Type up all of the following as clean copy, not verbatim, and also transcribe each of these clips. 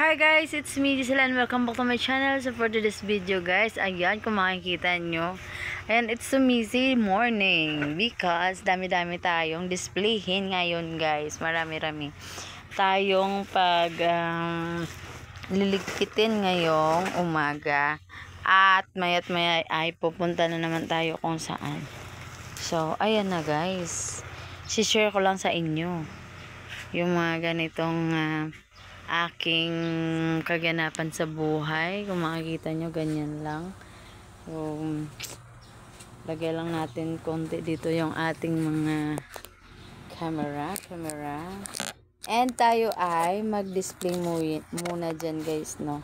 Hi guys, it's me Giselle and welcome back to my channel. So for today's video guys, ayan kung makikita nyo, and it's so busy morning because dami-dami tayong displayhin ngayon guys. Marami-rami tayong liligpitin ngayong umaga at mayat maya ay pupunta na naman tayo kung saan. So ayan na guys, share ko lang sa inyo yung mga ganitong aking kaganapan sa buhay. Kung makikita nyo, ganyan lang. So, lagay lang natin konti dito yung ating mga camera. And tayo ay mag-display muna dyan guys, no?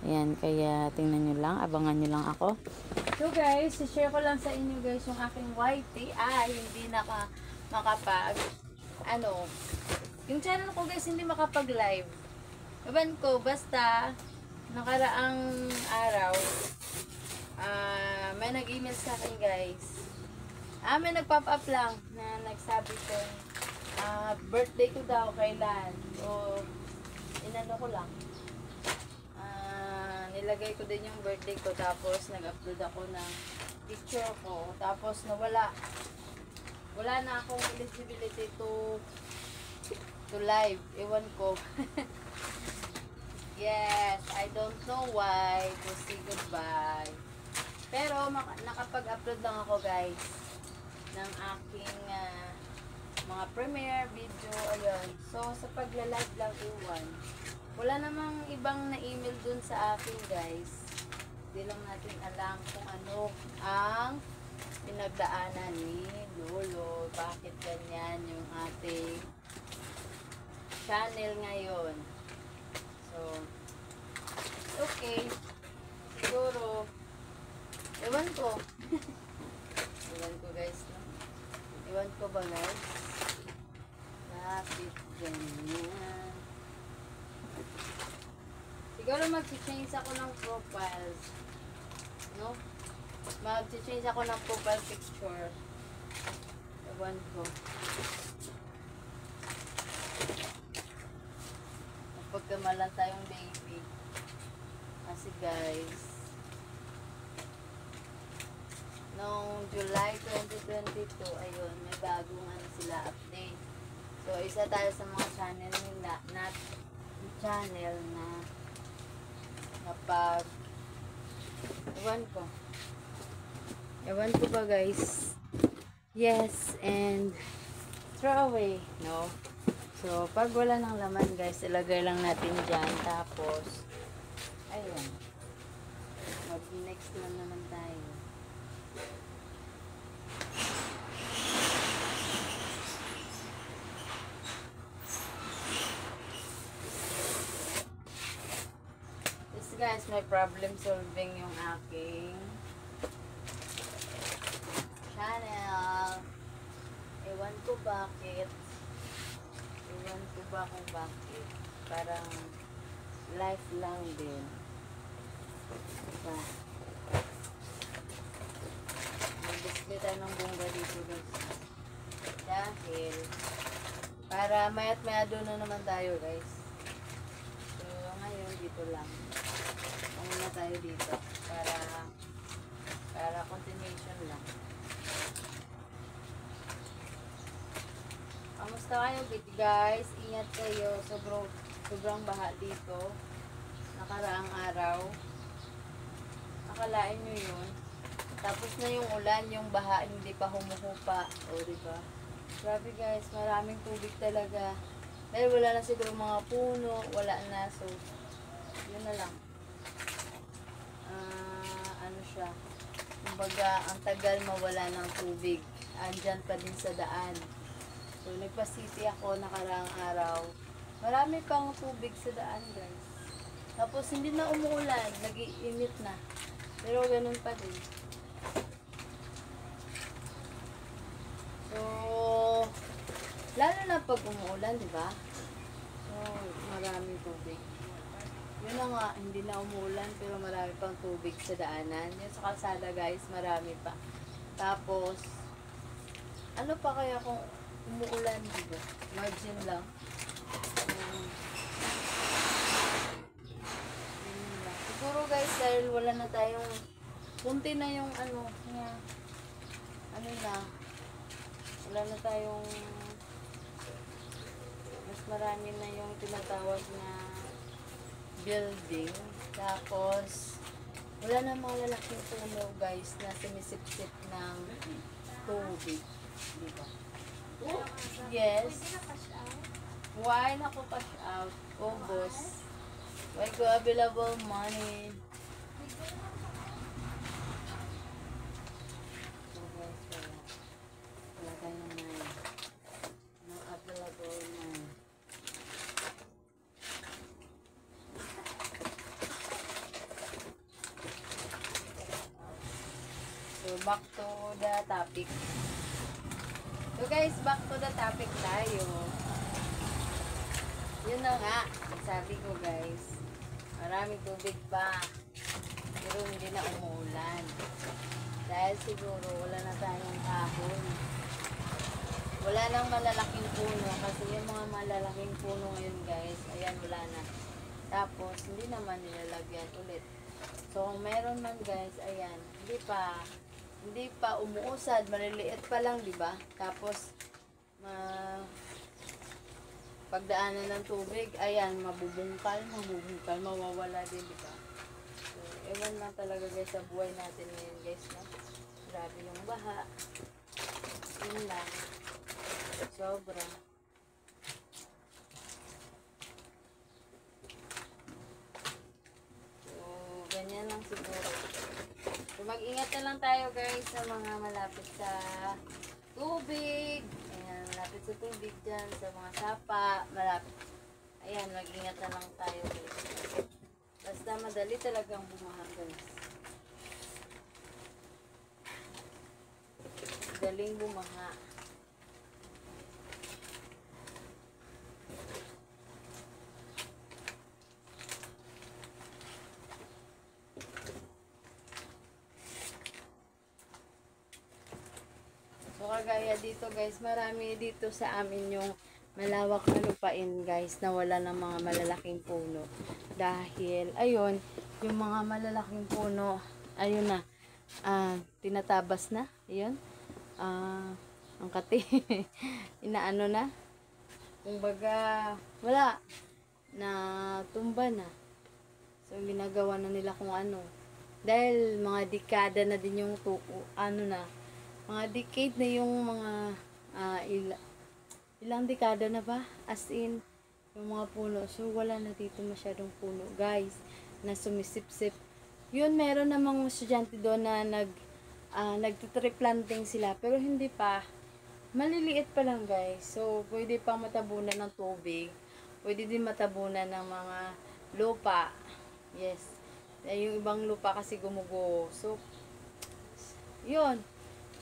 Ayan, kaya tingnan nyo lang, abangan nyo lang ako. So guys, share ko lang sa inyo guys yung aking YT ay hindi makapag yung channel ko guys hindi makapag-live. Ewan ko, basta nakaraang araw may nag-email sa akin guys. May nag-pop up lang na nagsabi ko birthday ko daw kailan. So inano ko lang, nilagay ko din yung birthday ko, tapos nag-upload ako ng picture ko, tapos wala na akong eligibility to live. Ewan ko. Yes, I don't know why to say goodbye. Pero nakapag-upload lang ako guys ng aking mga premiere video. Ayun. So sa pagla-live lang iwan. Wala namang ibang na-email dun sa akin guys. Hindi lang natin alam kung ano ang pinagdaanan ni Lolo. Bakit ganyan yung ating channel ngayon. So, okay. Siguro, ewan ko. Ewan ko guys. No? Ewan ko ba guys? Bakit ganyan? Siguro mag-change ako ng profiles. No? Mag-change ako ng profile picture. Ewan ko. Pagkamalan tayong baby. Kasi guys, noong July 2022, ayun, may bagong sila update. So, isa tayo sa mga channel nila, channel na napag ewan ko ba guys. Yes, and throw away, no? So, pag wala ng laman guys, ilagay lang natin dyan. Tapos, ayun. Mag-next naman tayo. This guys, may problem solving yung aking channel. Ewan ko bakit. Ewan ko ba kung bakit. Parang life lang din. Diba? Mag-display tayo ng bongga dito guys. Dahil para mayat maya doon na naman tayo guys. So ngayon dito lang. Muna tayo dito. Para continuation lang. Kamusta kayo guys? Ingat kayo. Sobrang baha dito. Nakaraang araw. Akalain nyo yun. Tapos na yung ulan, yung baha hindi pa humuhupa. O diba? Grabe guys, maraming tubig talaga. Dahil wala na siguro mga puno. Wala na. So, yun na lang. Ano siya? Kumbaga, ang tagal mawala ng tubig. Andyan pa din sa daan. So, nagpa-city ako nakaraang araw. Marami pang tubig sa daan, guys. Tapos, hindi na umuulan. Nag-iinit na. Pero, ganun pa din. So, lalo na pag umuulan, di ba? So, marami tubig. Yun na nga, hindi na umuulan, pero marami pang tubig sa daanan. Yung sa kalsada, guys, marami pa. Tapos, ano pa kaya kung umuulan, diba? Imagine lang. siguro guys, dahil wala na tayong, kunti na yung ano na, wala na tayong, mas marami na yung tinatawag na building. Tapos, wala na mga lalaking puno guys na sumisip-sip ng tubig. Diba? Yes. Why nako cash out? Oh, boss. Why go available money? So guys, wala tayong money. No available money. So back to the topic. So guys, back to the topic tayo. Yun na nga, sabi ko guys, maraming tubig pa, pero hindi na umuulan. Dahil siguro wala na tayong kahon. Wala nang malalaking puno, kasi yung mga malalaking puno ngayon guys, ayan wala na. Tapos, hindi naman nilalagyan ulit. So, kung meron man guys, ayan, hindi pa umuusad, maliliit pa lang, di ba? Tapos, pagdaanan ng tubig, ayan, mabubungkal, mawawala din, di ba? So, ewan lang talaga guys sa buhay natin ngayon guys, no? Grabe yung baha. Yun lang. Sobra. So, ganyan lang siguro. So, mag-ingat na lang tayo guys sa mga malapit sa tubig. Ayan, malapit sa tubig dyan, sa mga sapa, malapit. Ayan, mag-ingat na lang tayo guys. Basta madali talagang bumaha guys. Daling bumaha. So, kagaya dito guys, marami dito sa amin yung malawak na lupain guys, na wala ng mga malalaking puno. Dahil, ayun, yung mga malalaking puno, ayun na, tinatabas na, ayun, ang kati, inaano na, kumbaga, wala, na tumba na. So, ginagawa na nila kung ano. Dahil mga dekada na din yung mga decade na yung mga ilang dekada na ba? As in, yung mga puno. So, wala na dito masyadong puno. Guys, na sumisip-sip. Yun, meron namang estudyante doon na nagtitree planting sila. Pero hindi pa. Maliliit pa lang guys. So, pwede pang matabunan ng tubig. Pwede din matabunan ng mga lupa. Yes. Yung ibang lupa kasi gumugo. So, yun.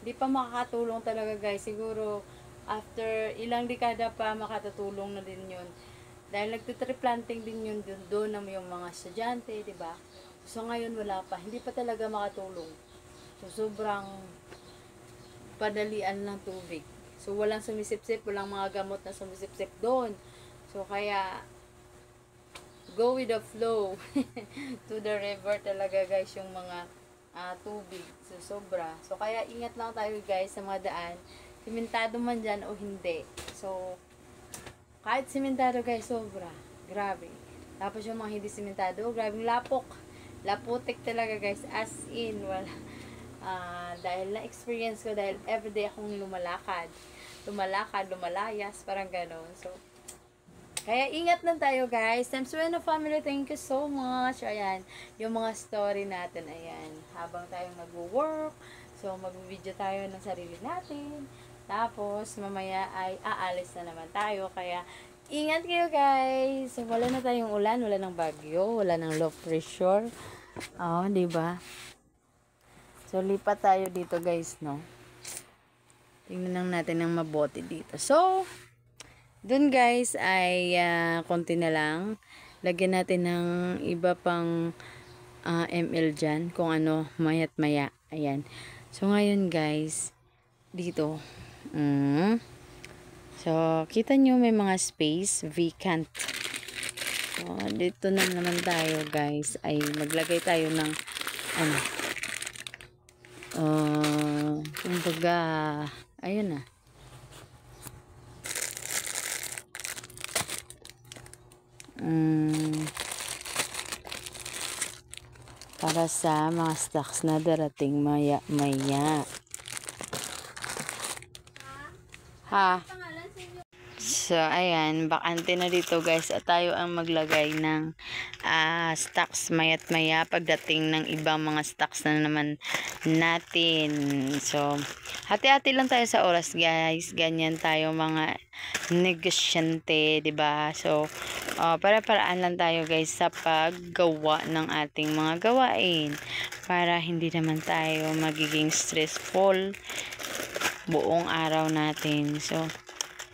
Hindi pa makakatulong talaga guys. Siguro, after ilang dekada pa, makatutulong na din yun. Dahil nagtitree planting din yun doon na yung mga estudyante, diba? So, ngayon wala pa. Hindi pa talaga makatulong. So, sobrang padalian ng tubig. So, walang sumisip-sip, walang mga gamot na sumisip-sip doon. So, kaya, go with the flow. To the river talaga guys, yung mga tubig. So, sobra. So, kaya ingat lang tayo guys sa mga daan. Simentado man dyan o hindi. So, kahit simentado guys, sobra. Grabe. Tapos yung mga hindi simentado, grabing lapok. Laputik talaga guys. As in, wala. Dahil na-experience ko, dahil everyday akong lumalakad, lumalayas, parang gano'n. So, kaya ingat lang tayo guys. Team Sueno family, thank you so much. Ayan, yung mga story natin, ayan. Habang tayong nag-work, so mag-video tayo ng sarili natin. Tapos, mamaya ay aalis na naman tayo. Kaya, ingat kayo guys. So, wala na tayong ulan, wala ng bagyo, wala ng low pressure. Oh, diba? So, lipat tayo dito guys, no? Tingnan lang natin ng mabuti dito. So, dun guys ay konti na lang. Lagyan natin ng iba pang ml dyan. Kung ano, mayat maya. Ayan. So, ngayon guys, dito. So, kita nyo may mga space, vacant. dito na naman tayo guys, ay maglagay tayo ng ano, kumbaga, ayun na. Para sa mga stocks na darating maya. Ha? So, ayan, bakante na dito guys at tayo ang maglagay ng stocks maya't maya pagdating ng ibang mga stocks na naman natin. So, hati-hati lang tayo sa oras guys, ganyan tayo mga negosyante, 'di ba? So, para-paraan lang tayo guys sa paggawa ng ating mga gawain para hindi naman tayo magiging stressful buong araw natin. So,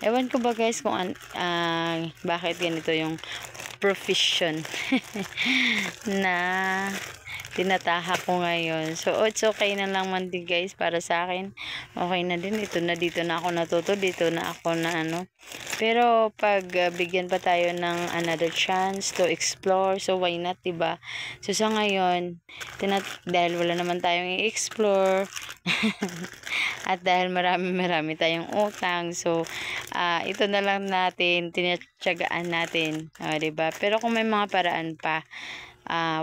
ewan ko ba guys kung bakit ganito yung profession na tinatahak ko ngayon. So, it's okay na lang man din guys para sa akin. Okay na din. Dito na ako natuto. Dito na ako na ano. Pero, pag bigyan pa tayo ng another chance to explore, so why not, diba? So, sa ngayon, dahil wala naman tayong i-explore, at dahil marami tayong utang, so, ito na lang natin, tinatsagaan natin, diba? Pero kung may mga paraan pa,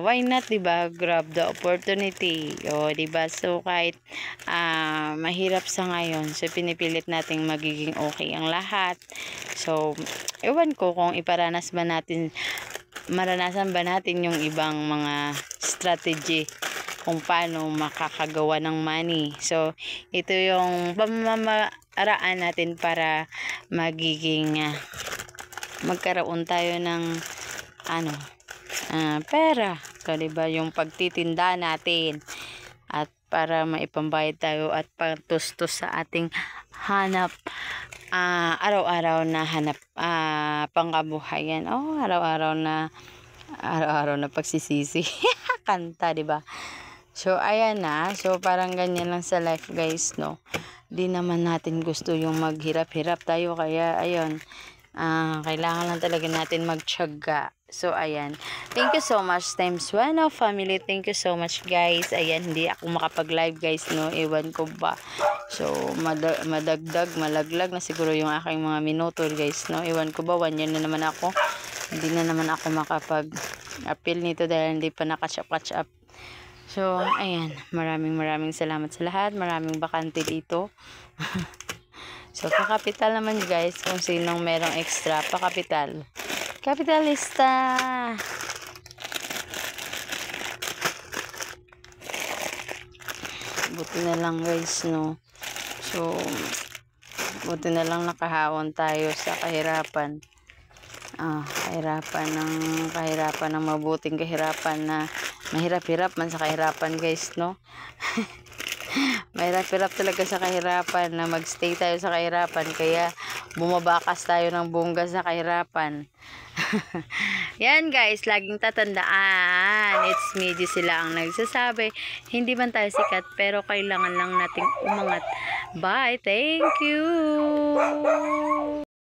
why not, diba? Grab the opportunity, diba? So, kahit mahirap sa ngayon, so pinipilit nating magiging okay ang lahat. So, ewan ko kung maranasan ba natin yung ibang mga strategy kung paano makakagawa ng money. So, ito yung pamamaraan natin para magkaroon tayo ng pera. So, diba, yung pagtitinda natin at para maipambayad tayo at patustos sa ating hanap araw-araw na hanap pangkabuhayan. Araw-araw na pagsisisi. Kanta, diba? So, ayan na. So, parang ganyan lang sa life, guys, no? Di naman natin gusto yung maghirap-hirap tayo. Kaya, ayun. Kailangan lang talaga natin magtiyaga. So, ayan. Thank you so much, times one of family. Thank you so much, guys. Ayan, hindi ako makapag-live, guys, no? Ewan ko ba. So, malaglag na siguro yung aking mga minuto, guys, no? Ewan ko ba, 1 year na naman ako. Hindi na naman ako makapag-appeal nito dahil hindi pa na-catch up. So, ayan. Maraming salamat sa lahat. Maraming bakante dito. So, pakapital naman guys, kung sinong merong extra, pakapital. Kapitalista! Buti na lang guys, no? So, buti na lang nakahawon tayo sa kahirapan. Kahirapan ng mabuting kahirapan na mahirap-hirap man sa kahirapan guys, no? Mahirap-hirap talaga sa kahirapan na magstay tayo sa kahirapan, kaya bumabakas tayo ng bongga sa kahirapan. Yan guys, laging tatandaan, it's me, sila ang nagsasabi, hindi man tayo sikat pero kailangan lang nating umangat. Bye, thank you.